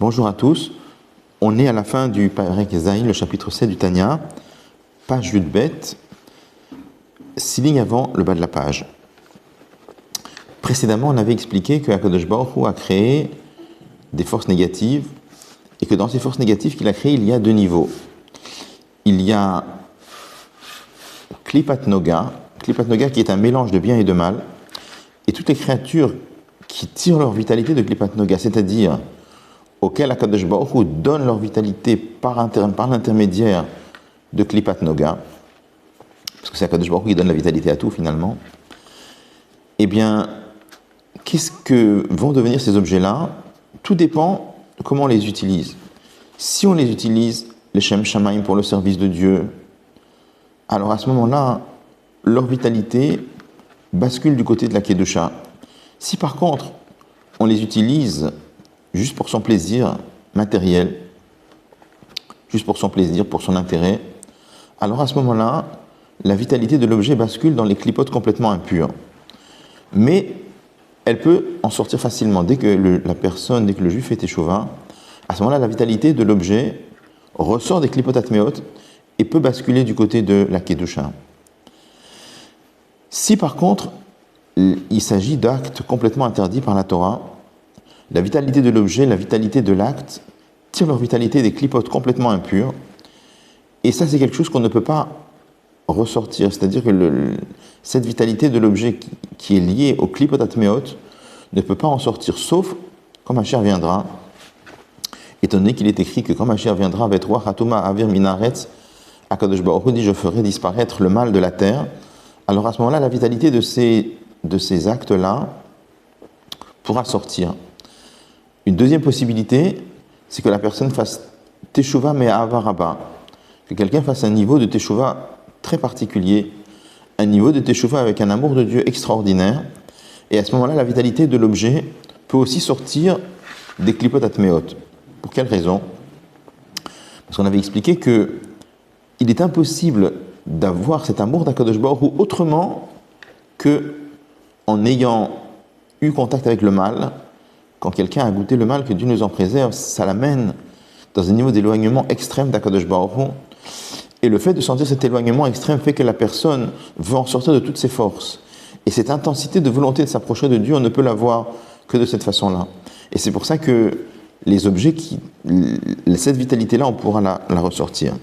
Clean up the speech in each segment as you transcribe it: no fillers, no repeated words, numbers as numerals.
Bonjour à tous. On est à la fin du Parek Zayin, le chapitre 7 du Tanya, page Yudbet, 6 lignes avant le bas de la page. Précédemment, on avait expliqué que HaKadosh Baruch Hu a créé des forces négatives et que dans ces forces négatives qu'il a créées, il y a deux niveaux. Il y a Klipat Noga qui est un mélange de bien et de mal, et toutes les créatures qui tirent leur vitalité de Klipat Noga, c'est-à-dire auxquelles HaKadosh Baruch Hu donne leur vitalité par l'intermédiaire de Klipat Noga, parce que c'est HaKadosh Baruch Hu qui donne la vitalité à tout finalement, eh bien, qu'est-ce que vont devenir ces objets-là? Tout dépend de comment on les utilise. Si on les utilise, les Shem Shamaim, pour le service de Dieu, alors à ce moment-là, leur vitalité bascule du côté de la Kedusha. Si par contre, on les utilise juste pour son plaisir matériel, juste pour son plaisir, pour son intérêt, alors à ce moment-là, la vitalité de l'objet bascule dans les clipotes complètement impures. Mais elle peut en sortir facilement. Dès que le juif est échouva, à ce moment-là, la vitalité de l'objet ressort des clipotes atméot et peut basculer du côté de la Kedusha. Si par contre, il s'agit d'actes complètement interdits par la Torah, la vitalité de l'objet, la vitalité de l'acte tirent leur vitalité des clipotes complètement impures, et ça c'est quelque chose qu'on ne peut pas ressortir, c'est-à-dire que cette vitalité de l'objet qui est liée au clipot atméot ne peut pas en sortir, sauf quand Mashiach viendra, étant donné qu'il est écrit que quand Mashiach viendra, Vetroach Hatuma Avir Minaretz, HaKadosh Baruch Hu dit je ferai disparaître le mal de la terre. Alors à ce moment-là, la vitalité de ces actes-là pourra sortir. Une deuxième possibilité, c'est que la personne fasse Teshuvah mais Avaraba, que quelqu'un fasse un niveau de Teshuvah très particulier, un niveau de Teshuvah avec un amour de Dieu extraordinaire, et à ce moment-là, la vitalité de l'objet peut aussi sortir des klipot atméot. Pour quelle raison? Parce qu'on avait expliqué que il est impossible d'avoir cet amour d'HaKadosh Baruch Hu autrement que en ayant eu contact avec le mal. Quand quelqu'un a goûté le mal, que Dieu nous en préserve, ça l'amène dans un niveau d'éloignement extrême d'HaKadosh Baruch Hu. Et le fait de sentir cet éloignement extrême fait que la personne veut en sortir de toutes ses forces. Et cette intensité de volonté de s'approcher de Dieu, on ne peut l'avoir que de cette façon-là. Et c'est pour ça que les objets, cette vitalité-là, on pourra la ressortir.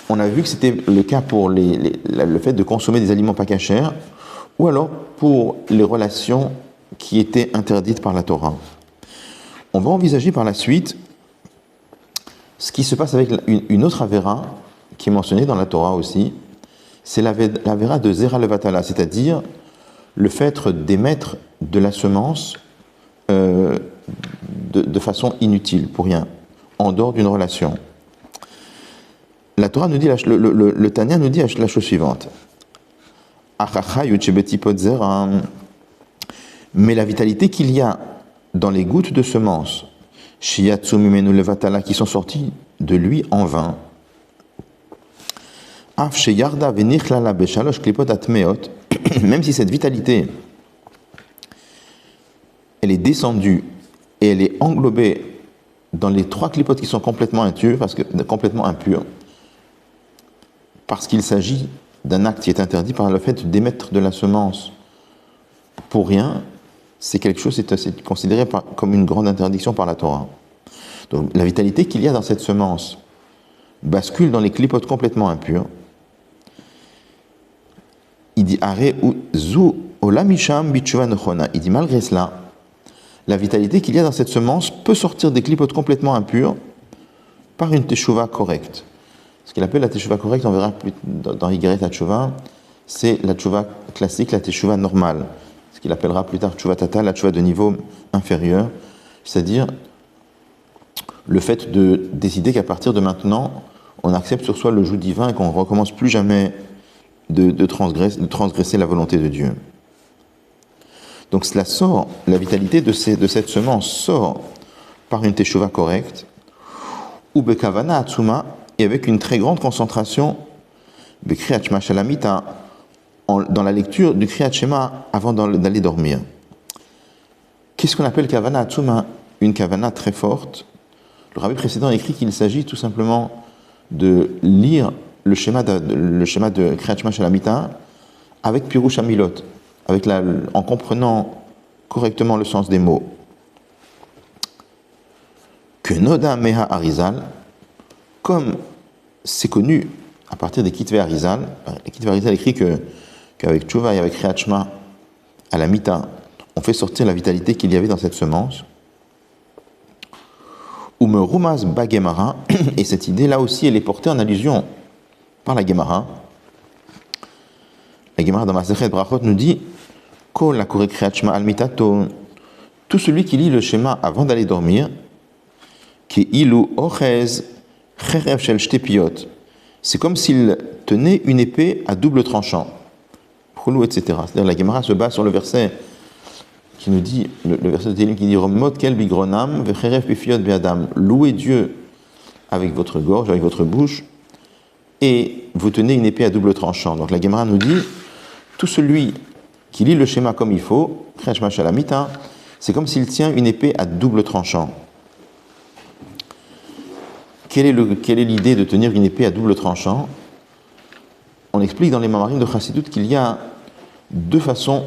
On a vu que c'était le cas pour le fait de consommer des aliments pas cachers, ou alors pour les relations qui étaient interdites par la Torah. On va envisager par la suite ce qui se passe avec une autre avéra qui est mentionnée dans la Torah aussi, c'est l'avéra de Zera Levatala, c'est-à-dire le fait d'émettre de la semence de façon inutile, pour rien, en dehors d'une relation. La Torah nous dit, le Tanya nous dit la chose suivante. Mais la vitalité qu'il y a dans les gouttes de semence, Shiyatsu Levatala, qui sont sorties de lui en vain, même si cette vitalité, elle est descendue et elle est englobée dans les trois clipotes qui sont complètement impures, parce qu'il s'agit d'un acte qui est interdit par le fait d'émettre de la semence pour rien, c'est quelque chose, c'est considéré comme une grande interdiction par la Torah. Donc la vitalité qu'il y a dans cette semence bascule dans les clipotes complètement impures. Il dit il dit malgré cela, la vitalité qu'il y a dans cette semence peut sortir des clipotes complètement impures par une teshuva correcte. Ce qu'il appelle la teshuva correcte, on verra plus dans Higeret HaTeshuva, c'est la teshuva classique, la teshuva normale. Ce qu'il appellera plus tard teshuva tata, la teshuva de niveau inférieur, c'est-à-dire le fait de décider qu'à partir de maintenant, on accepte sur soi le joug divin et qu'on ne recommence plus jamais de transgresser la volonté de Dieu. Donc cela sort, la vitalité de cette semence sort par une teshuva correcte, ou bekavana atsuma, et avec une très grande concentration bekriyat shema shalamita, dans la lecture du kriyat shema avant d'aller dormir. Qu'est-ce qu'on appelle kavana atsuma? une kavana très forte. Le rabbi précédent écrit qu'il s'agit tout simplement de lire le schéma de Kriyat Shema Shalamita avec Pirush Hamilot, en comprenant correctement le sens des mots. Que Noda Meha Arizal, comme c'est connu à partir des Kitvei Arizal, les Kitvei Arizal écrit qu'avec Tchouva et avec Kriyat Shema à la Mita, on fait sortir la vitalité qu'il y avait dans cette semence. Ou me Rumaz Ba Gemara, et cette idée là aussi elle est portée en allusion par la Gemara. La Gemara dans Masechet Brachot nous dit Kol la Korek Kriyat Shema al Mitato, tout celui qui lit le schéma avant d'aller dormir, qui ilu ochez cherev shel shtepiot, c'est comme s'il tenait une épée à double tranchant, Proulou, etc. C'est-à-dire la Gemara se base sur le verset qui nous dit, le verset de Télim qui dit Romot kel bigronam vecherev pifiot be'adam, louez Dieu avec votre gorge, avec votre bouche, et vous tenez une épée à double tranchant. Donc la Gemara nous dit tout celui qui lit le schéma comme il faut, Kriyat Shema Shalamita, c'est comme s'il tient une épée à double tranchant. Quelle est l'idée de tenir une épée à double tranchant? On explique dans les Mamarim de Chassidut qu'il y a deux façons,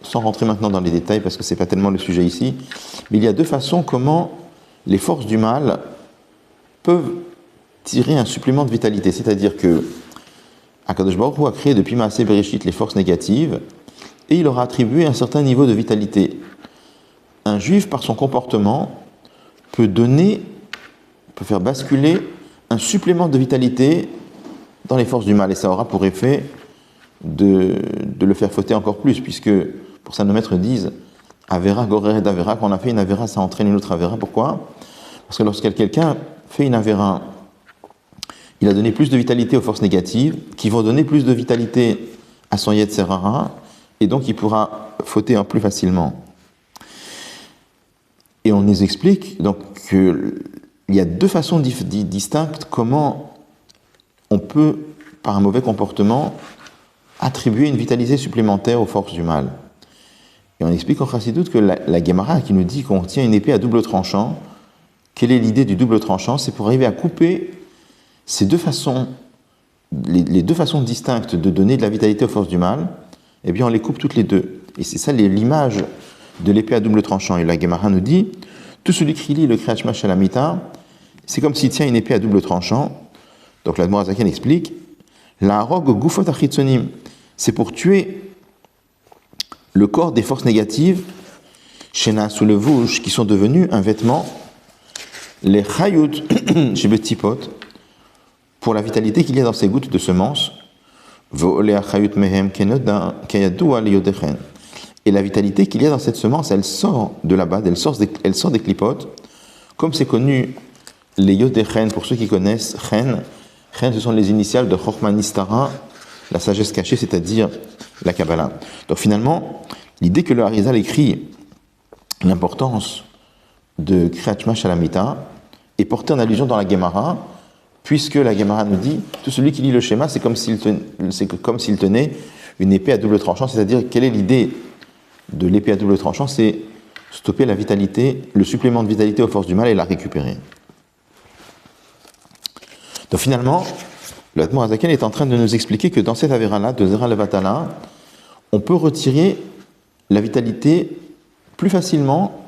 sans rentrer maintenant dans les détails parce que ce n'est pas tellement le sujet ici, mais il y a deux façons comment les forces du mal peuvent tirer un supplément de vitalité. C'est-à-dire que Akadosh Baruch Hu a créé depuis Maaseh Bereshit les forces négatives et il leur a attribué un certain niveau de vitalité. Un juif, par son comportement, peut faire basculer un supplément de vitalité dans les forces du mal, et ça aura pour effet de le faire fauter encore plus, puisque, pour ça nos maîtres disent, Avera Goreret Avera, quand on a fait une Avera, ça entraîne une autre Avera. Pourquoi? Parce que lorsque quelqu'un fait une Avera, il a donné plus de vitalité aux forces négatives, qui vont donner plus de vitalité à son Yetzer Hara, et donc il pourra fauter plus facilement. Et on nous explique donc qu'il y a deux façons distinctes comment on peut, par un mauvais comportement, attribuer une vitalité supplémentaire aux forces du mal. Et on explique en Chassidut que la Gemara qui nous dit qu'on tient une épée à double tranchant, quelle est l'idée du double tranchant? C'est pour arriver à couper ces deux façons, les deux façons distinctes de donner de la vitalité aux forces du mal, eh bien on les coupe toutes les deux. Et c'est ça l'image de l'épée à double tranchant. Et la Gemara nous dit, tout celui qui lit le Kriyat Shema Shalamita, c'est comme s'il tient une épée à double tranchant. Donc l'Admor Azaken explique, la rogue gufot achitzonim, c'est pour tuer le corps des forces négatives, shena sous le vouche, qui sont devenus un vêtement, les chayut shebetipot, pour la vitalité qu'il y a dans ces gouttes de semences, ve'olea chayut mehem kenoda kayadua liyodechen. Et la vitalité qu'il y a dans cette semence, elle sort de là-bas, elle sort des clipotes, comme c'est connu, les yodechen, pour ceux qui connaissent, chen, ce sont les initiales de Chochma Nistara, la sagesse cachée, c'est-à-dire la Kabbalah. Donc finalement, l'idée que le Harizal écrit l'importance de Kriyat Shema Shalamita est portée en allusion dans la Gemara, puisque la Gemara nous dit, tout celui qui lit le schéma, c'est comme s'il tenait une épée à double tranchant, c'est-à-dire quelle est l'idée de l'épée à double tranchant? C'est stopper la vitalité, le supplément de vitalité aux forces du mal et la récupérer. Donc finalement, le Admor Azaken est en train de nous expliquer que dans cette Avera-là, de Zera Levatala, on peut retirer la vitalité plus facilement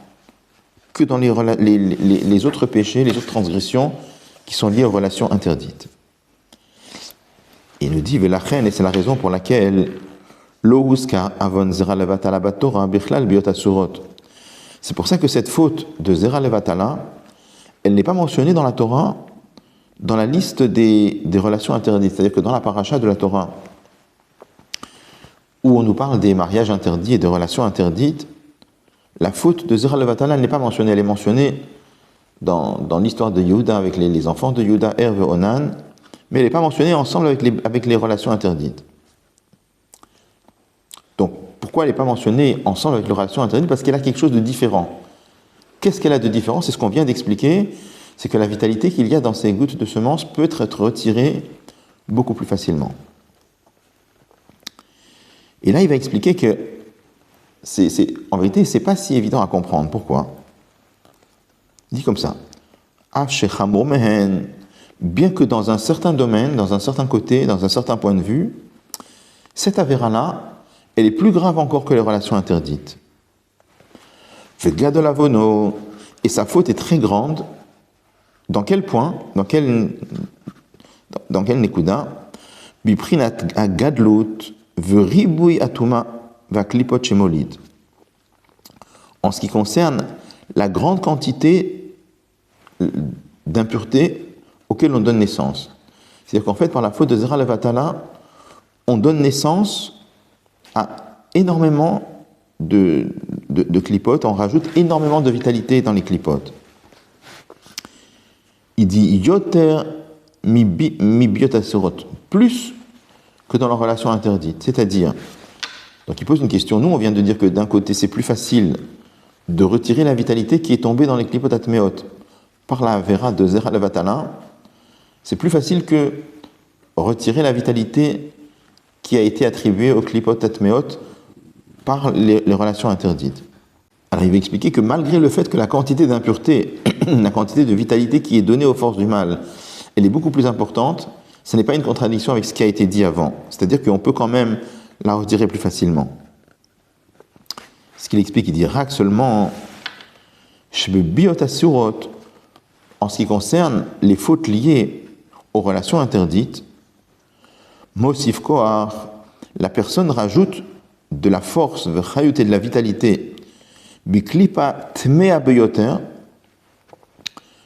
que dans les autres péchés, les autres transgressions qui sont liées aux relations interdites. Il nous dit, Velachen, et c'est la raison pour laquelle Lohuska avon Zera Levatala Batora Bichlal Biot Asurot. C'est pour ça que cette faute de Zera Levatala, elle n'est pas mentionnée dans la Torah, dans la liste des relations interdites, c'est-à-dire que dans la paracha de la Torah, où on nous parle des mariages interdits et des relations interdites, la faute de Zera Levatala n'est pas mentionnée, elle est mentionnée dans l'histoire de Yehuda avec les enfants de Yehuda, Er et Onan, mais elle n'est pas mentionnée ensemble avec les relations interdites. Donc, pourquoi elle n'est pas mentionnée ensemble avec les relations interdites? Parce qu'elle a quelque chose de différent. Qu'est-ce qu'elle a de différent? C'est ce qu'on vient d'expliquer. C'est que la vitalité qu'il y a dans ces gouttes de semences peut être retirée beaucoup plus facilement. Et là, il va expliquer que, en vérité, ce n'est pas si évident à comprendre. Pourquoi? Il dit comme ça. Bien que dans un certain domaine, dans un certain côté, dans un certain point de vue, cette avéra-là, elle est plus grave encore que les relations interdites. Et sa faute est très grande. Dans quel point? Dans quel nekuda? Biprinat agadlut veribui atuma va klipot shemolid. En ce qui concerne la grande quantité d'impuretés auxquelles on donne naissance. C'est-à-dire qu'en fait, par la faute de Zera Levatala, on donne naissance à énormément de clipotes, on rajoute énormément de vitalité dans les clipotes. Il dit yoter mi biotasurot, plus que dans la relation interdite. C'est-à-dire, donc il pose une question. Nous, on vient de dire que d'un côté, c'est plus facile de retirer la vitalité qui est tombée dans les clipotes atmeot par la vera de Zera Levatala. C'est plus facile que retirer la vitalité qui a été attribuée aux clipotes atmeot par les relations interdites. Alors il va expliquer que malgré le fait que la quantité d'impureté, la quantité de vitalité qui est donnée aux forces du mal, elle est beaucoup plus importante, ce n'est pas une contradiction avec ce qui a été dit avant. C'est-à-dire qu'on peut quand même la retirer plus facilement. Ce qu'il explique, il dit Rak seulement en ce qui concerne les fautes liées aux relations interdites, Mosif Kohar, la personne rajoute de la force, et de la vitalité, biklipa tmea beyoter,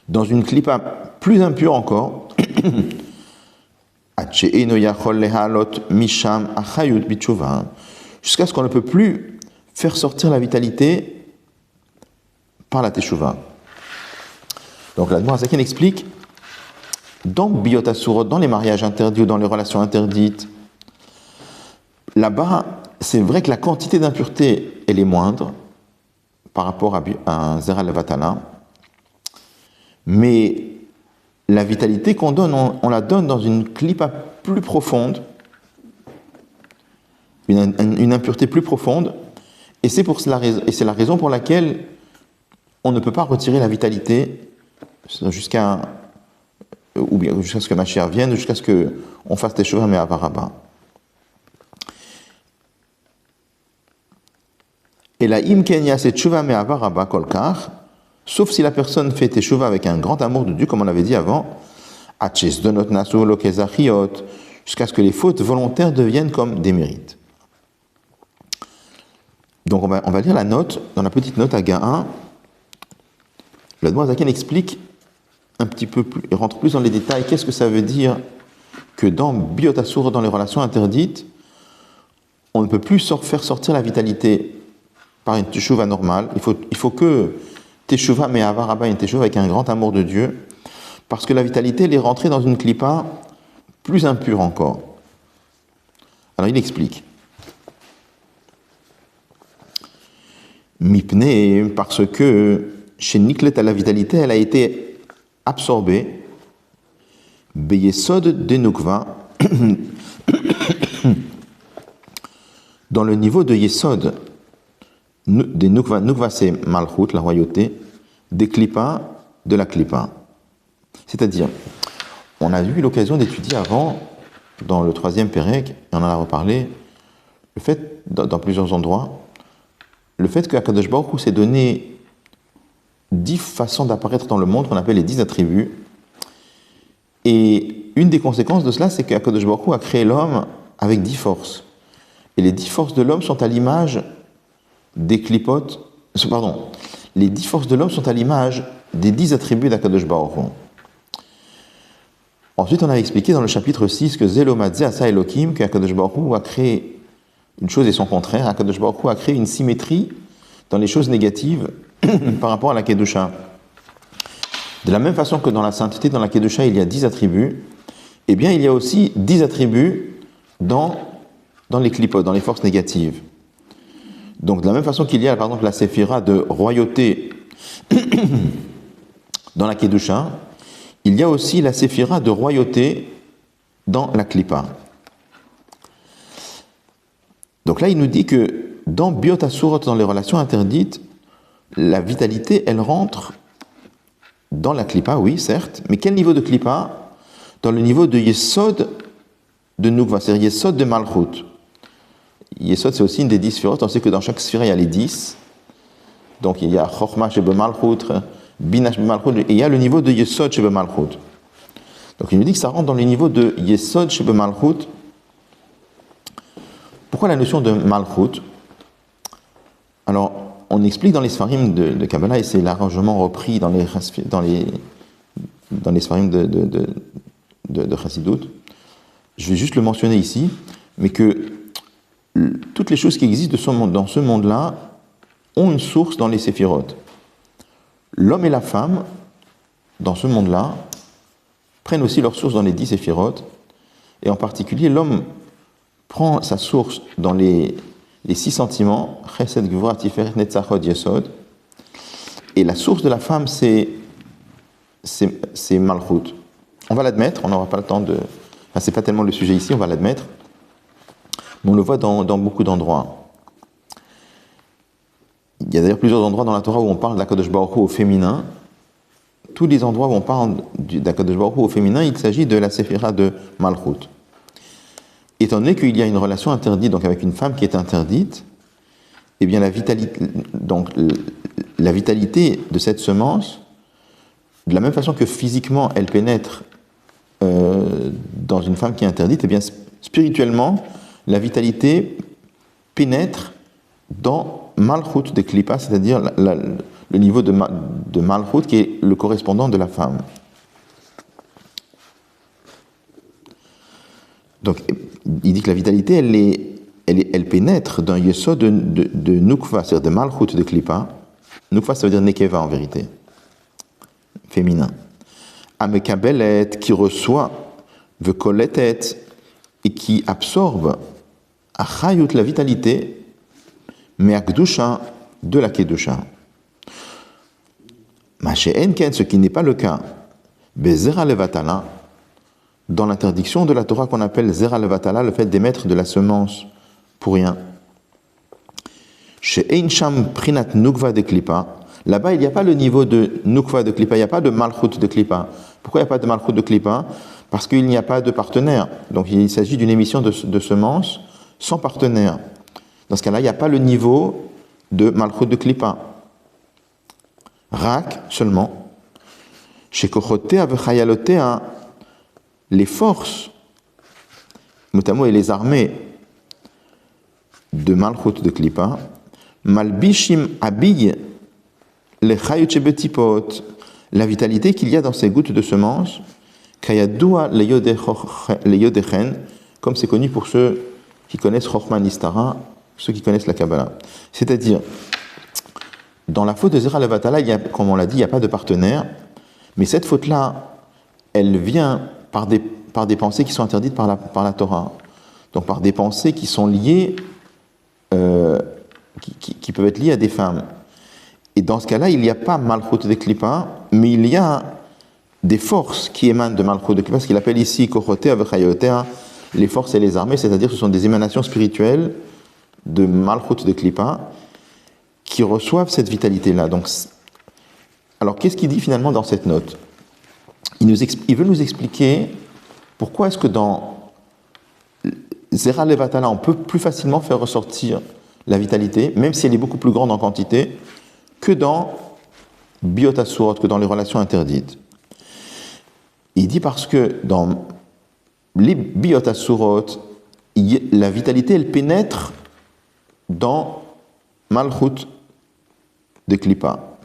dans une klipa plus impure encore, jusqu'à ce qu'on ne peut plus faire sortir la vitalité par la teshuva. Donc la Admor Hazaken explique, dans Biyot Asurot, dans les mariages interdits ou dans les relations interdites, là-bas, c'est vrai que la quantité d'impureté, elle est moindre par rapport à un Zera Levatala, mais la vitalité qu'on donne, on la donne dans une klipa plus profonde, une impureté plus profonde, et c'est la raison pour laquelle on ne peut pas retirer la vitalité jusqu'à ce que ma chère vienne, jusqu'à ce qu'on fasse des cheveux mais à Varaba. Et la imkenya c'est teshuvah me avaraba kolkar, sauf si la personne fait teshuvah avec un grand amour de Dieu, comme on l'avait dit avant, jusqu'à ce que les fautes volontaires deviennent comme des mérites. Donc on va lire la note, dans la petite note à Ga1. Le Admor Hazaken explique un petit peu plus, il rentre plus dans les détails, qu'est-ce que ça veut dire que dans Biyot Asur, dans les relations interdites, on ne peut plus faire sortir la vitalité par une teshuva normale. Il faut que teshuva mais avaraba, une teshuva avec un grand amour de Dieu, parce que la vitalité, elle est rentrée dans une klipa plus impure encore. Alors il explique. Mipne, parce que chez Niklet à la vitalité, elle a été absorbée, Beyesod de Nukva, dans le niveau de Yesod, des Nukva. Nukva c'est Malchut, la royauté, des Klippa, de la Klippa. C'est-à-dire, on a eu l'occasion d'étudier avant, dans le 3e Pérec, et on en a reparlé, le fait, dans plusieurs endroits, le fait que Akadosh Baruch Hu s'est donné 10 façons d'apparaître dans le monde, qu'on appelle les 10 attributs. Et une des conséquences de cela, c'est qu'Akadosh Baruch Hu a créé l'homme avec 10 forces. Et les 10 forces de l'homme sont à l'image des clipotes. Pardon. Les 10 forces de l'homme sont à l'image des 10 attributs d'Akadosh Baruch Hu. Ensuite, on a expliqué dans le chapitre 6 que Zelomadze Asa Elohim, qu'Akadosh Baruch Hu a créé une chose et son contraire. Akadosh Baruch Hu a créé une symétrie dans les choses négatives par rapport à la Kedusha. De la même façon que dans la sainteté, dans la Kedusha, il y a 10 attributs, eh bien, il y a aussi 10 attributs dans les clipotes, dans les forces négatives. Donc, de la même façon qu'il y a, par exemple, la séphira de royauté dans la Kedusha, il y a aussi la séphira de royauté dans la Klippa. Donc là, il nous dit que dans Biyot Asurot, dans les relations interdites, la vitalité, elle rentre dans la Klippa, oui, certes, mais quel niveau de Klippa? Dans le niveau de Yesod de Nukva, c'est-à-dire Yesod de Malchut. Yesod, c'est aussi une des 10 sphirotes. On sait que dans chaque sphère, il y a les 10. Donc il y a Chochma Shebe Malchut, Bina Shebe Malchut, et il y a le niveau de Yesod Shebe Malchut. Donc il nous dit que ça rentre dans le niveau de Yesod Shebe Malchut. Pourquoi la notion de Malchut? Alors, on explique dans les Sfarim de Kabbalah, et c'est largement repris dans les Sfarim de Chassidut. Je vais juste le mentionner ici, mais que toutes les choses qui existent dans ce monde-là ont une source dans les séphirotes. L'homme et la femme, dans ce monde-là, prennent aussi leur source dans les 10 séphirotes, et en particulier, l'homme prend sa source dans les 6 sentiments, Chesed, Gvura, Tiferet, Netzachot, Yesod, et la source de la femme, c'est Malchut. On va l'admettre, on n'aura pas le temps de... Enfin, c'est pas tellement le sujet ici, on va l'admettre, mais on le voit dans beaucoup d'endroits. Il y a d'ailleurs plusieurs endroits dans la Torah où on parle d'Akadosh Baruch Hu au féminin. Tous les endroits où on parle d'Akadosh Baruch Hu au féminin, il s'agit de la séphira de Malchut. Étant donné qu'il y a une relation interdite, donc avec une femme qui est interdite, eh bien la vitalité de cette semence, de la même façon que physiquement elle pénètre dans une femme qui est interdite, eh bien spirituellement, la vitalité pénètre dans Malchut de Klippa, c'est-à-dire le niveau de Malchut qui est le correspondant de la femme. Donc, il dit que la vitalité, elle pénètre d'un Yesod de Nukva, c'est-à-dire de Malchut de Klippa. Nukva, ça veut dire Nekeva en vérité, féminin. Amekabelet, qui reçoit, Vekoletet, et qui absorbe, Achayut, la vitalité, mais Akdusha, de la Kedusha. Machéenken, ce qui n'est pas le cas, Bezera Levatala, dans l'interdiction de la Torah qu'on appelle Zera Levatala, le fait d'émettre de la semence pour rien. Chez Einsham Prinat Nukva de Klippa, là-bas il n'y a pas le niveau de Nukva de Klippa, il n'y a pas de Malchut de Klippa. Pourquoi il n'y a pas de Malchut de Klippa? Parce qu'il n'y a pas de partenaire. Donc il s'agit d'une émission de semences sans partenaire. Dans ce cas-là, il n'y a pas le niveau de Malchut de Klippa. Rak seulement. Chez Kochotea Vechayalotea, les forces, notamment et les armées de Malchut de Klippa, Malbishim habille les Chayut Shebetipot, la vitalité qu'il y a dans ces gouttes de semences, Kayadua le Yodechen, comme c'est connu pour ceux qui connaissent Chochma Nistara, ceux qui connaissent la Kabbalah. C'est-à-dire, dans la faute de Zera Levatala, comme on l'a dit, il n'y a pas de partenaire, mais cette faute-là, elle vient par des pensées qui sont interdites par la Torah. Donc par des pensées qui sont liées, qui peuvent être liées à des femmes. Et dans ce cas-là, il n'y a pas Malchut de Klippa, mais il y a des forces qui émanent de Malchut de Klippa, ce qu'il appelle ici Kochotea Vechayotea, les forces et les armées, c'est-à-dire que ce sont des émanations spirituelles de Malchut de Klippa qui reçoivent cette vitalité-là. Donc, alors qu'est-ce qu'il dit finalement dans cette note? Il veut nous expliquer pourquoi est-ce que dans Zera Levatala, on peut plus facilement faire ressortir la vitalité, même si elle est beaucoup plus grande en quantité, que dans Biot Asurot, que dans les relations interdites. Il dit parce que dans les Biot Asurot, la vitalité, elle pénètre dans Malchut de Klippa.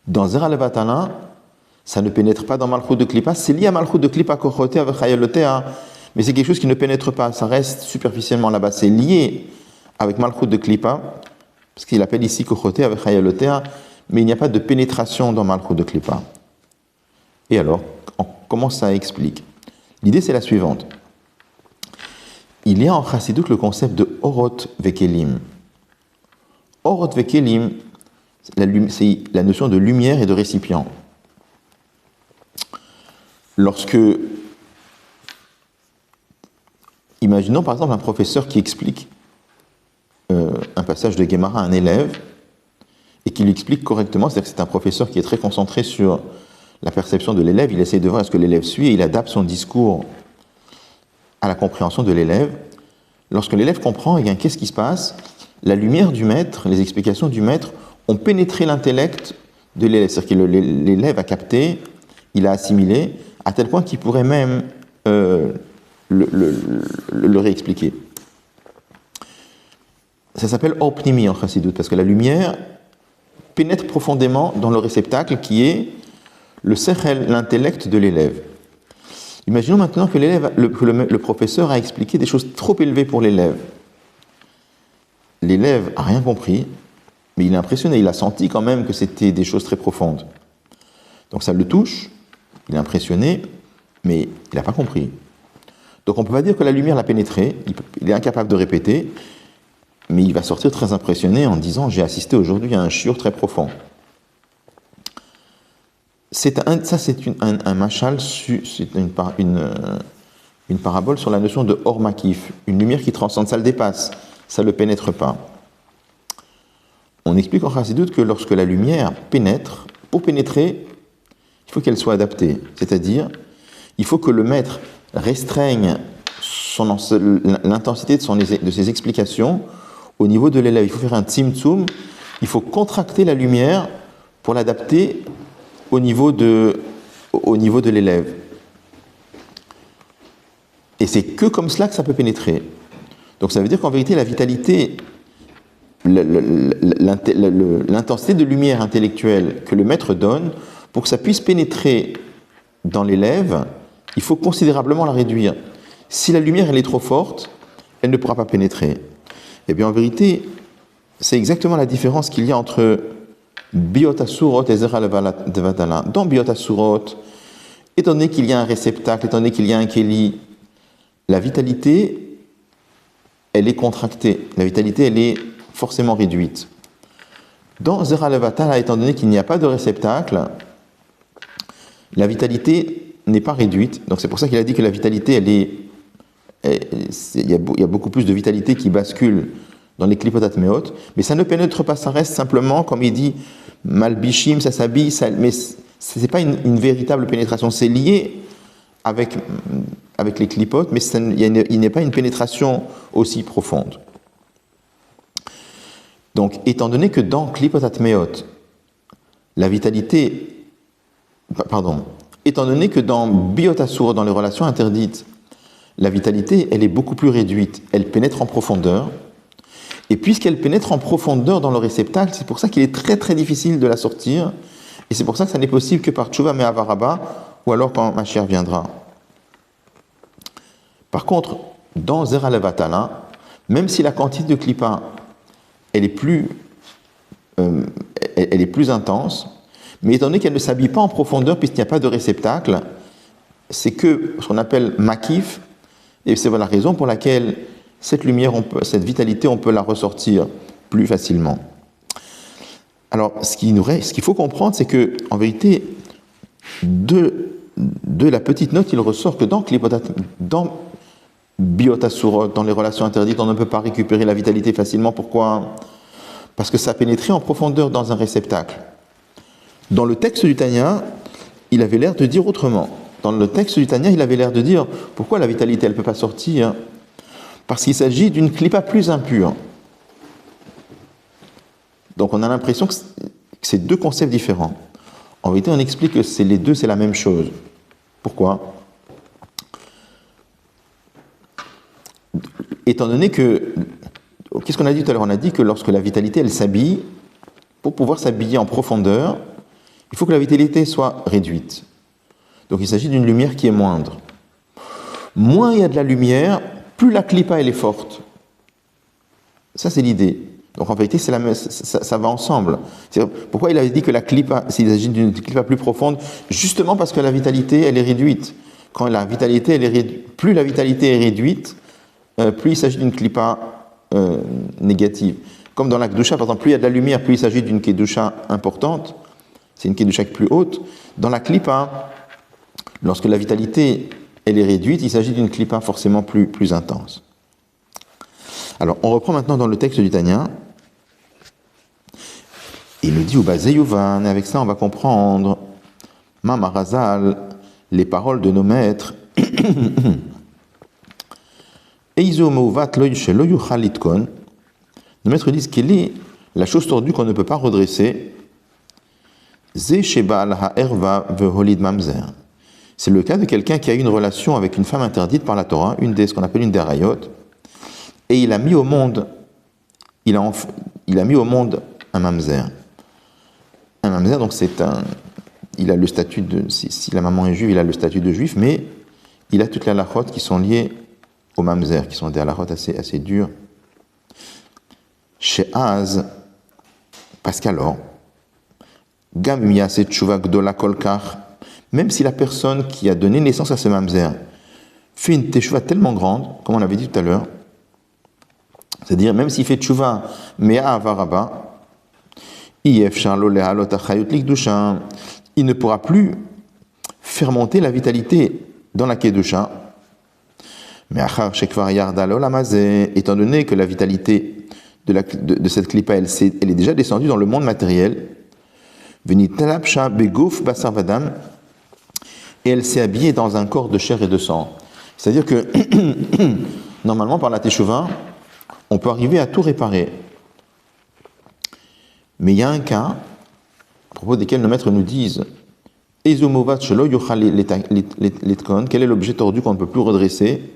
Dans Zera Levatala, ça ne pénètre pas dans Malchut de Klippa, c'est lié à Malchut de Klippa, Kochotea, Vechayalotea, mais c'est quelque chose qui ne pénètre pas, ça reste superficiellement là-bas, c'est lié avec Malchut de Klippa, parce qu'il appelle ici Kochotea, Vechayalotea, mais il n'y a pas de pénétration dans Malchut de Klippa. Et alors, comment ça explique? L'idée c'est la suivante. Il y a en Chassidut le concept de Orot Vekelim. Orot Vekelim, c'est la notion de lumière et de récipient. Lorsque, imaginons par exemple un professeur qui explique un passage de Gemara à un élève, et qui lui explique correctement. C'est-à-dire que c'est un professeur qui est très concentré sur la perception de l'élève. Il essaie de voir est-ce que l'élève suit et il adapte son discours à la compréhension de l'élève. Lorsque l'élève comprend, eh bien, qu'est-ce qui se passe? La lumière du maître, les explications du maître ont pénétré l'intellect de l'élève. C'est-à-dire que l'élève a capté, il a assimilé, à tel point qu'il pourrait même le réexpliquer. Ça s'appelle orpnimi en chassidut, parce que la lumière pénètre profondément dans le réceptacle qui est le sechel, l'intellect de l'élève. Imaginons maintenant que le professeur a expliqué des choses trop élevées pour l'élève. L'élève n'a rien compris, mais il est impressionné, il a senti quand même que c'était des choses très profondes. Donc ça le touche, il est impressionné, mais il n'a pas compris. Donc on ne peut pas dire que la lumière l'a pénétré, il est incapable de répéter, mais il va sortir très impressionné en disant « j'ai assisté aujourd'hui à un shiur très profond ». C'est un machal, c'est une parabole sur la notion de or makif, une lumière qui transcende, ça le dépasse, ça ne le pénètre pas. On explique en chassidut que lorsque la lumière pénètre, pour pénétrer, il faut qu'elle soit adaptée, c'est-à-dire il faut que le maître restreigne l'intensité de ses explications au niveau de l'élève. Il faut faire un tzimtzum, il faut contracter la lumière pour l'adapter au niveau de l'élève. Et c'est que comme cela que ça peut pénétrer. Donc ça veut dire qu'en vérité, la vitalité, l'intensité de lumière intellectuelle que le maître donne, pour que ça puisse pénétrer dans l'élève, il faut considérablement la réduire. Si la lumière elle est trop forte, elle ne pourra pas pénétrer. Et bien en vérité, c'est exactement la différence qu'il y a entre Biot Asurot et Zera Levatala. Dans Biot Asurot, étant donné qu'il y a un réceptacle, étant donné qu'il y a un Keli, la vitalité, elle est contractée. La vitalité, elle est forcément réduite. Dans Zera Levatala, étant donné qu'il n'y a pas de réceptacle, la vitalité n'est pas réduite. Donc c'est pour ça qu'il a dit que la vitalité, il y a beaucoup plus de vitalité qui bascule dans les klipotat meot, mais ça ne pénètre pas, ça reste simplement, comme il dit, malbishim, ça s'habille, mais ce n'est pas une véritable pénétration, c'est lié avec les klipotes, mais il n'est pas une pénétration aussi profonde. Donc, étant donné que dans klipotat meot, la vitalité, étant donné que dans biot asur, dans les relations interdites, la vitalité, elle est beaucoup plus réduite, elle pénètre en profondeur. Et puisqu'elle pénètre en profondeur dans le réceptacle, c'est pour ça qu'il est très très difficile de la sortir. Et c'est pour ça que ça n'est possible que par Tchouva Me'avaraba, ou alors quand Mashiach viendra. Par contre, dans Zera Levatala, même si la quantité de Klippa, elle est plus intense, mais étant donné qu'elle ne s'habille pas en profondeur, puisqu'il n'y a pas de réceptacle, c'est que ce qu'on appelle makif, et c'est la raison pour laquelle cette lumière, cette vitalité, on peut la ressortir plus facilement. Alors, ce qu'il faut comprendre, c'est que, en vérité, de la petite note, il ressort que dans Biot Asurot, dans les relations interdites, on ne peut pas récupérer la vitalité facilement. Pourquoi? Parce que ça a pénétré en profondeur dans un réceptacle. Dans le texte du Tanya, il avait l'air de dire autrement. Dans le texte du Tanya, il avait l'air de dire pourquoi la vitalité, elle ne peut pas sortir? Parce qu'il s'agit d'une klippa plus impure. Donc on a l'impression que c'est deux concepts différents. En vérité, on explique que les deux, c'est la même chose. Pourquoi? Étant donné que... Qu'est-ce qu'on a dit tout à l'heure? On a dit que lorsque la vitalité, elle s'habille, pour pouvoir s'habiller en profondeur, il faut que la vitalité soit réduite. Donc il s'agit d'une lumière qui est moindre. Moins il y a de la lumière, plus la klippa elle est forte. Ça c'est l'idée. Donc en vérité ça va ensemble. Pourquoi il avait dit que la klippa, s'il s'agit d'une klippa plus profonde, justement parce que la vitalité elle est réduite. Quand la vitalité plus la vitalité est réduite, plus il s'agit d'une klippa négative. Comme dans la kedusha, par exemple, plus il y a de la lumière, plus il s'agit d'une kedusha importante. C'est une kedusha plus haute. Dans la klippa, lorsque la vitalité elle est réduite, il s'agit d'une klippa forcément plus intense. Alors, on reprend maintenant dans le texte du Tanya. Il nous dit, Ubazeyuvan, et avec ça on va comprendre, Mamarazal, les paroles de nos maîtres. Eizo mouvat loyuche loyuchalitkon. Nos maîtres disent quelle est la chose tordue qu'on ne peut pas redresser. Ze sheba'al ha'erva veholid mamzer. C'est le cas de quelqu'un qui a eu une relation avec une femme interdite par la Torah, ce qu'on appelle une des rayot, et il a mis au monde, il a mis au monde un mamzer. Un mamzer, donc il a le statut de, si la maman est juive, il a le statut de juif, mais il a toutes les halachot qui sont liées au mamzer, qui sont des halachot assez durs. Chez Az, parce qu'alors, Gam yaseh tshuva gdola kolkar, même si la personne qui a donné naissance à ce mamzer fait une teshuva tellement grande, comme on l'avait dit tout à l'heure, c'est-à-dire même s'il fait teshuva mea avaraba, il ne pourra plus faire monter la vitalité dans la kedusha. Mais étant donné que la vitalité de cette klipa, elle est déjà descendue dans le monde matériel, et elle s'est habillée dans un corps de chair et de sang. C'est-à-dire que, normalement, par la teshuva, on peut arriver à tout réparer. Mais il y a un cas, à propos desquels nos maîtres nous disent, quel est l'objet tordu qu'on ne peut plus redresser?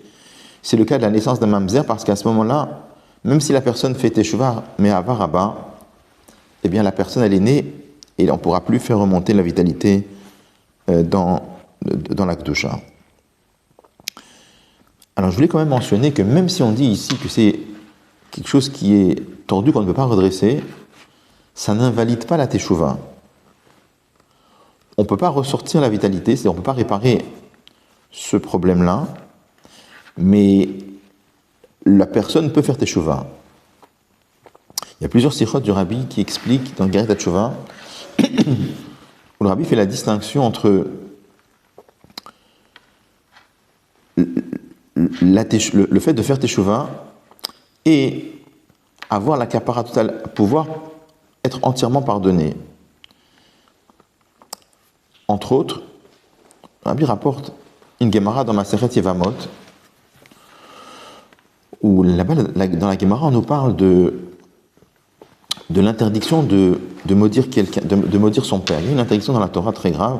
C'est le cas de la naissance d'un mamzer, parce qu'à ce moment-là, même si la personne fait teshuva, mais à varaba, eh bien la personne elle est née, et on ne pourra plus faire remonter la vitalité dans la Kedusha. Alors je voulais quand même mentionner que même si on dit ici que c'est quelque chose qui est tordu, qu'on ne peut pas redresser, ça n'invalide pas la teshuva. On ne peut pas ressortir la vitalité, c'est-à-dire on ne peut pas réparer ce problème-là, mais la personne peut faire teshuva. Il y a plusieurs sikhot du Rabbi qui expliquent dans le Geret HaTeshuva où le Rabbi fait la distinction entre le fait de faire teshuva et avoir la kapara totale, pouvoir être entièrement pardonné. Entre autres, le Rabbi rapporte une Gemara dans Masechet Yevamot où là-bas, dans la Gemara, on nous parle de l'interdiction de maudire quelqu'un, de maudire son père. Il y a une interdiction dans la Torah très grave.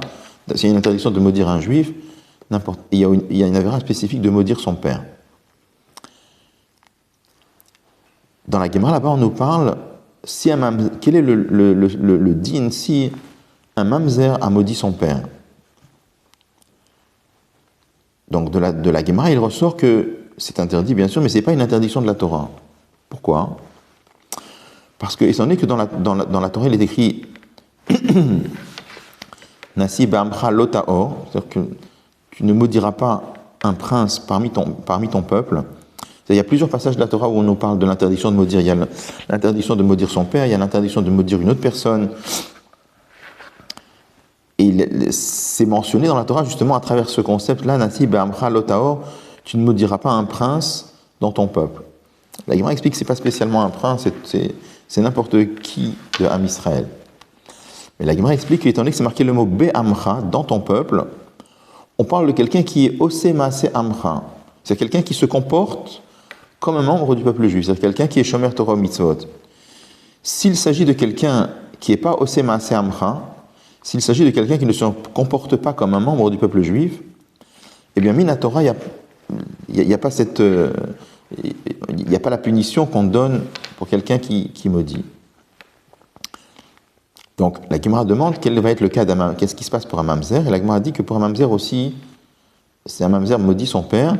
S'il y a une interdiction de maudire un juif, il y a une avéra spécifique de maudire son père. Dans la Gemara, là-bas, on nous parle quel est le din si un mamzer a maudit son père. Donc de la Gemara, il ressort que c'est interdit, bien sûr, mais ce n'est pas une interdiction de la Torah. Pourquoi? Parce que, étant donné que dans la Torah, il est écrit Nasi ba'amcha lo ta'or, c'est-à-dire que tu ne maudiras pas un prince parmi ton peuple. Il y a plusieurs passages de la Torah où on nous parle de l'interdiction de maudire. Il y a l'interdiction de maudire son père, il y a l'interdiction de maudire une autre personne. Et c'est mentionné dans la Torah justement à travers ce concept-là, Nasi ba'amcha lo ta'or, tu ne maudiras pas un prince dans ton peuple. La Gemara explique que ce n'est pas spécialement un prince, c'est n'importe qui de Am Israël. Mais la Gemara explique qu'étant donné que c'est marqué le mot Be'amcha dans ton peuple, on parle de quelqu'un qui est Oseh Maaseh Amcha. C'est quelqu'un qui se comporte comme un membre du peuple juif, c'est quelqu'un qui est Shomer Torah Mitzvot. S'il s'agit de quelqu'un qui n'est pas Oseh Maaseh Amcha, s'il s'agit de quelqu'un qui ne se comporte pas comme un membre du peuple juif, eh bien, Mina Torah, il n'y a pas cette... il n'y a pas la punition qu'on donne pour quelqu'un qui maudit. Donc la Gemara demande quel va être le cas qu'est-ce qui se passe pour un mamzer, et la Gemara dit que pour un mamzer aussi, si un mamzer maudit son père,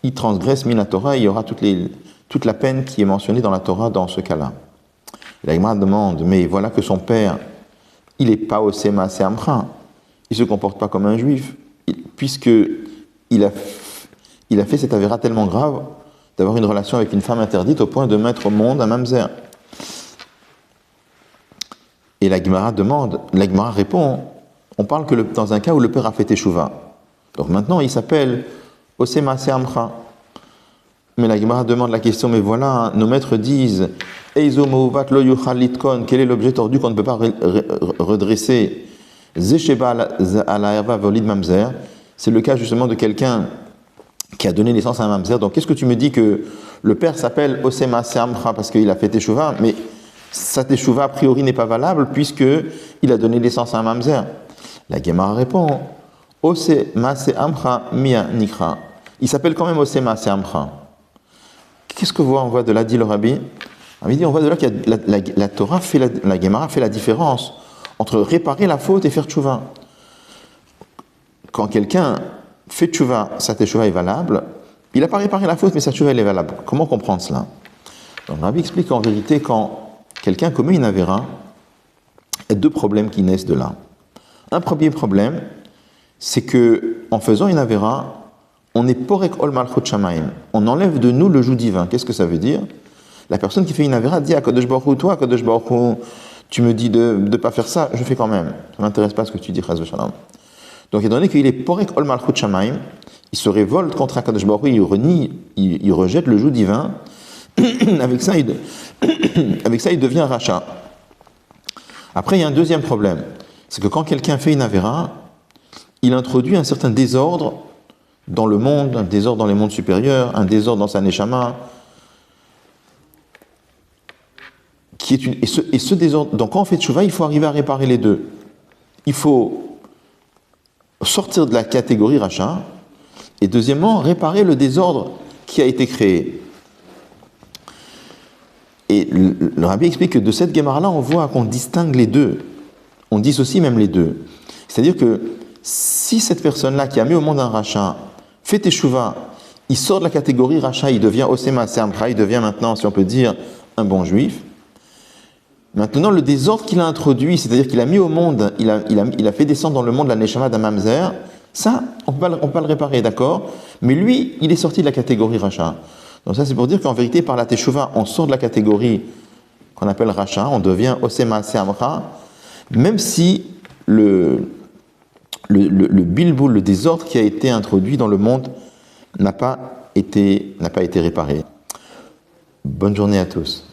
il transgresse Mina Torah, et il y aura toute la peine qui est mentionnée dans la Torah dans ce cas-là. Et la Gemara demande, mais voilà que son père, il n'est pas Oseh Maaseh Amcha, il ne se comporte pas comme un juif, puisque il a fait cette avéra tellement grave d'avoir une relation avec une femme interdite au point de mettre au monde un mamzer. Et la Gemara répond, on parle que dans un cas où le père a fait teshuva. Donc maintenant il s'appelle Oseh Maaseh Amcha. Mais la Gemara demande la question, mais voilà, nos maîtres disent Eizo mouvat lo yuchal litkon, quel est l'objet tordu qu'on ne peut pas redresser? Zesheba ala erva volid mamzer, c'est le cas justement de quelqu'un qui a donné naissance à un mamzer. Donc qu'est-ce que tu me dis que le père s'appelle Osema Seamcha parce qu'il a fait teshuva, mais sa teshuva a priori n'est pas valable puisqu'il a donné naissance à un mamzer? La Gemara répond Osema Seamcha mia nikra. Il s'appelle quand même Osema Seamcha. Qu'est-ce que on voit de là, dit le Rabbi? On voit de là que la Torah fait la Gemara fait la différence entre réparer la faute et faire tchouva. Quand quelqu'un fait tchouva, sa tchouva est valable. Il n'a pas réparé la faute, mais sa tchouva elle est valable. Comment comprendre cela? Donc, le Rabbi explique qu'en vérité, quand quelqu'un commet une avéra, il y a deux problèmes qui naissent de là. Un premier problème, c'est que en faisant une avéra, on est porek ol malchut shamayim. On enlève de nous le joug divin. Qu'est-ce que ça veut dire? La personne qui fait une avéra dit à Kadosh Baruch Hu, toi, Kadosh Baruch Hu, tu me dis de ne pas faire ça, je fais quand même. Ça ne m'intéresse pas ce que tu dis, Chaz v'shalom. Donc, étant donné qu'il est porek ol malchut shamayim, il se révolte contre Kadosh Baruch Hu, il renie, il rejette le joug divin. Avec ça, il devient rachat. Après, il y a un deuxième problème. C'est que quand quelqu'un fait une avéra, il introduit un certain désordre dans le monde, un désordre dans les mondes supérieurs, un désordre dans sa neshama, qui est et ce désordre. Donc quand on fait tchouva, il faut arriver à réparer les deux. Il faut sortir de la catégorie rachat, et deuxièmement, réparer le désordre qui a été créé. Et le Rabbi explique que de cette Gemara-là, on voit qu'on distingue les deux. On dissocie même les deux. C'est-à-dire que si cette personne-là qui a mis au monde un rachat fait teshuva, il sort de la catégorie rachat, il devient osema seamcha, il devient maintenant, si on peut dire, un bon juif. Maintenant, le désordre qu'il a introduit, c'est-à-dire qu'il a mis au monde, il a fait descendre dans le monde la neshama d'un mamzer, ça, on peut pas le réparer, d'accord? Mais lui, il est sorti de la catégorie rachat. Donc ça, c'est pour dire qu'en vérité, par la teshuva, on sort de la catégorie qu'on appelle rachat, on devient osema seamcha, même si le bilboul, le désordre qui a été introduit dans le monde n'a pas été réparé. Bonne journée à tous.